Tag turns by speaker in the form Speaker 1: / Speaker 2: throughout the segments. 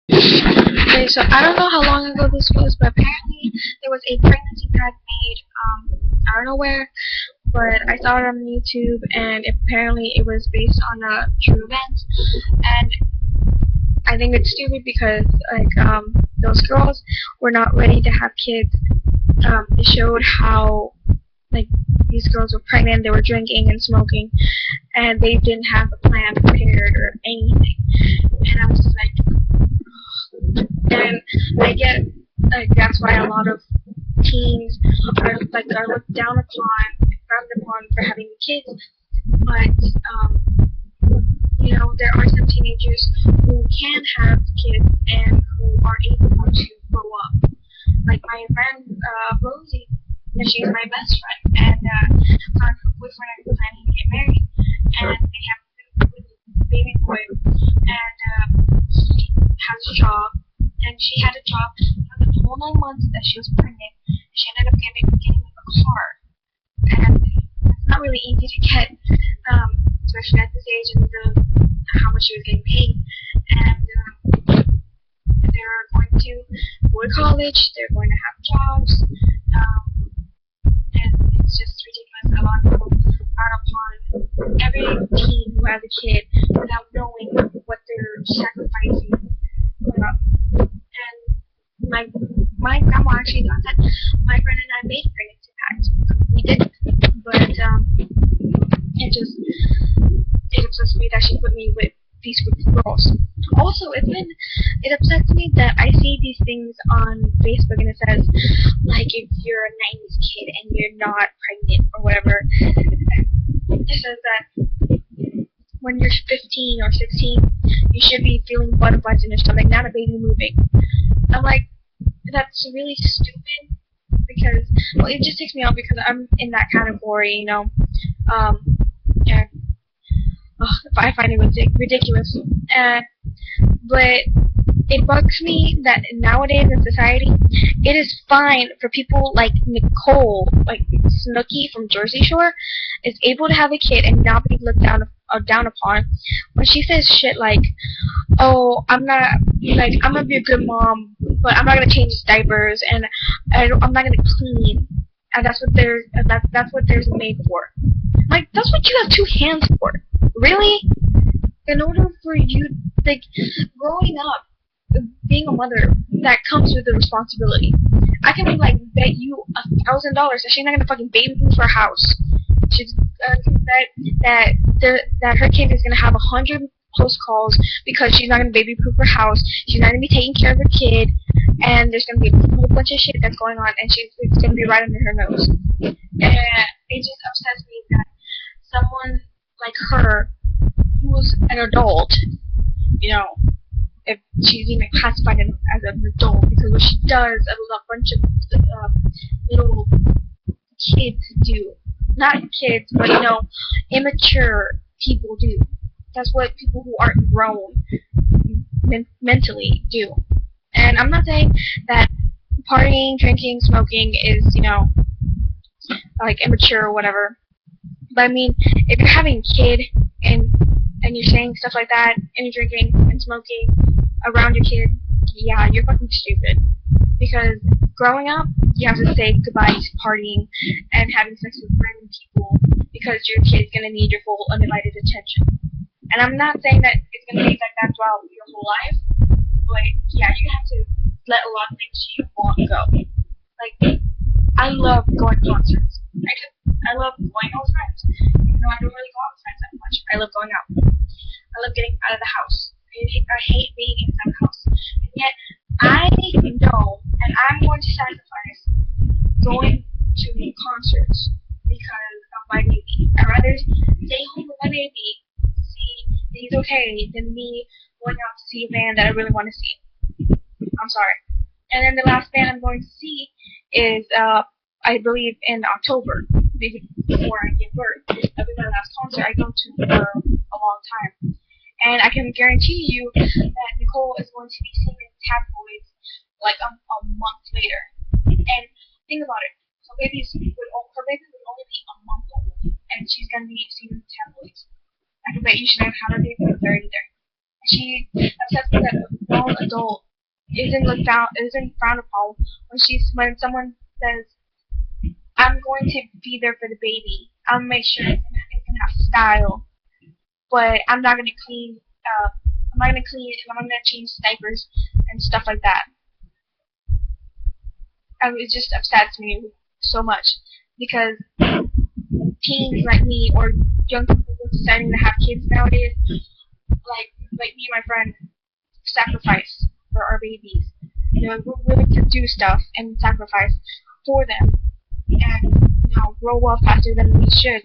Speaker 1: Okay, so I don't know how long ago this was, but apparently there was a pregnancy pact made. I don't know where, but I saw it on YouTube, and apparently it was based on a true event. And I think it's stupid because those girls were not ready to have kids. It showed how like these girls were pregnant, they were drinking and smoking, and they didn't have a plan prepared or anything. And I was just and I get that's why a lot of teens are looked down upon, frowned upon for having kids. But there are some teenagers who can have kids and who are able to grow up. Like my friend Rosie, and she's my best friend, and her boyfriend are planning to get married, and they have a baby boy, and he has a job, and she had a job for the whole 9 months that she was pregnant. She ended up getting a car, and it's not really easy to get, especially at this age and how much she was getting paid, and they're going to go to college, they're going to have jobs, and it's just ridiculous. A lot of people frown upon every teen who has a kid without knowing what they're sacrificing. And my grandma actually thought that my friend and I made a pregnancy pact. We did, but it upsets me that she put me with these group of girls. Also, it upsets me that I see these things on Facebook and it says like if you're a 90s kid and you're not pregnant or whatever, it says that when you're 15 or 16, you should be feeling butterflies in your stomach, not a baby moving. I'm like, that's really stupid because, well, it just takes me out because I'm in that category, yeah, I find it ridiculous. But it bugs me that nowadays in society, it is fine for people like Nicole, like Snookie from Jersey Shore, is able to have a kid and not be looked down upon when she says shit like, "Oh, I'm gonna be a good mom, but I'm not gonna change diapers, and I'm not gonna clean." And that's what they're made for. Like that's what you have two hands for. Really? In order for you, like, growing up, being a mother, that comes with a responsibility. I can like bet you $1,000 that she's not gonna fucking babyproof her house. She's can bet that her kid is gonna have 100 close calls because she's not gonna babyproof her house. She's not gonna be taking care of her kid, and there's gonna be a whole bunch of shit that's going on, and it's gonna be right under her nose. And it just upsets me that someone like her, who's an adult, you know, if she's even classified as an adult, because what she does, a bunch of little kids do. Not kids, but immature people do. That's what people who aren't grown mentally do. And I'm not saying that partying, drinking, smoking is, like immature or whatever. But I mean, if you're having a kid and you're saying stuff like that, and you're drinking and smoking around your kid, yeah, you're fucking stupid. Because growing up, you have to say goodbye to partying and having sex with random people because your kid's gonna need your full undivided attention. And I'm not saying that it's gonna be like that throughout your whole life, but yeah, you have to let a lot of things you want go. Like, I love going to concerts. I love going out with friends. Even though I don't really go out with friends that much, I love going out. I love getting out of the house. I hate being inside the house. And yet, I know, and I'm going to sacrifice going to concerts because of my baby. I'd rather stay home with my baby, see that he's okay, than me going out to see a band that I really want to see. I'm sorry. And then the last band I'm going to see is, I believe, in October, before I give birth. That'll be my last concert I go to for a long time. And I can guarantee you that Nicole is going to be singing Tabloids like a month later. And think about it. Her baby would only be a month old, and she's going to be singing Tabloids. I can bet you she doesn't have her baby with her either. She upsets me that a grown grown adult isn't frowned upon when someone says, I'm going to be there for the baby. I'll make sure it can have style, but I'm not gonna clean. I'm not gonna clean it. I'm not gonna change diapers and stuff like that. It just upsets me so much because teens like me or young people deciding to have kids nowadays, like me and my friend, sacrifice for our babies. We're willing to do stuff and sacrifice for them, and grow up faster than we should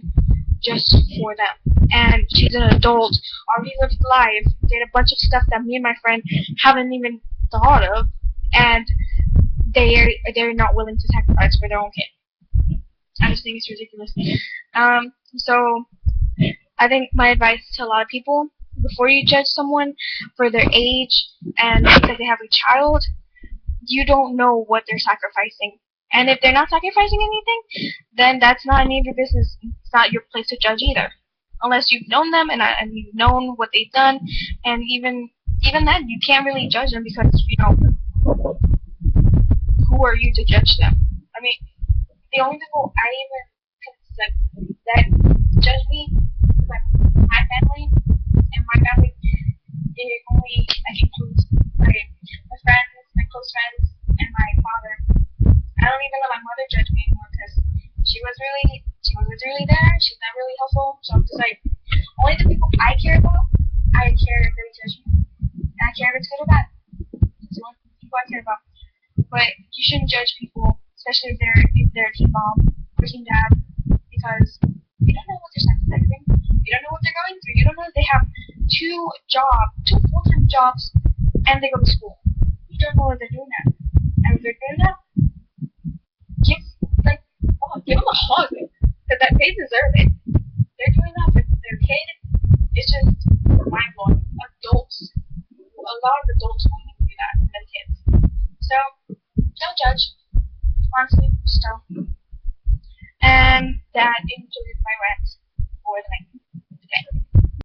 Speaker 1: just for them. And she's an adult, already lived life, did a bunch of stuff that me and my friend haven't even thought of, and they're not willing to sacrifice for their own kid. I just think it's ridiculous. So I think my advice to a lot of people: before you judge someone for their age and because they have a child, you don't know what they're sacrificing. And if they're not sacrificing anything, then that's not any of your business. It's not your place to judge either, unless you've known them and you've known what they've done. And even then, you can't really judge them because who are you to judge them? I mean, the only people I even consider that judge me is like my family, and my family it only includes my friends, my close friends, and my father. I don't even let my mother judge me anymore because she was really there. She's not really helpful. So I'm just like, only the people I care about, I care if they judge me. And I care if it's good or bad. It's the only people I care about. But you shouldn't judge people, especially if they're a teen mom or teen dad, because you don't know what they're sacrificing. You don't know what they're going through. You don't know if they have two full-time jobs, and they go to school. You don't know what they're doing that. And if they're doing that, give them a hug, because they deserve it. They're doing that for their kid. It's just mind-blowing. Adults, a lot of adults won't even do that for their kids. So, don't judge. Honestly, just don't. And that included my rant for the night.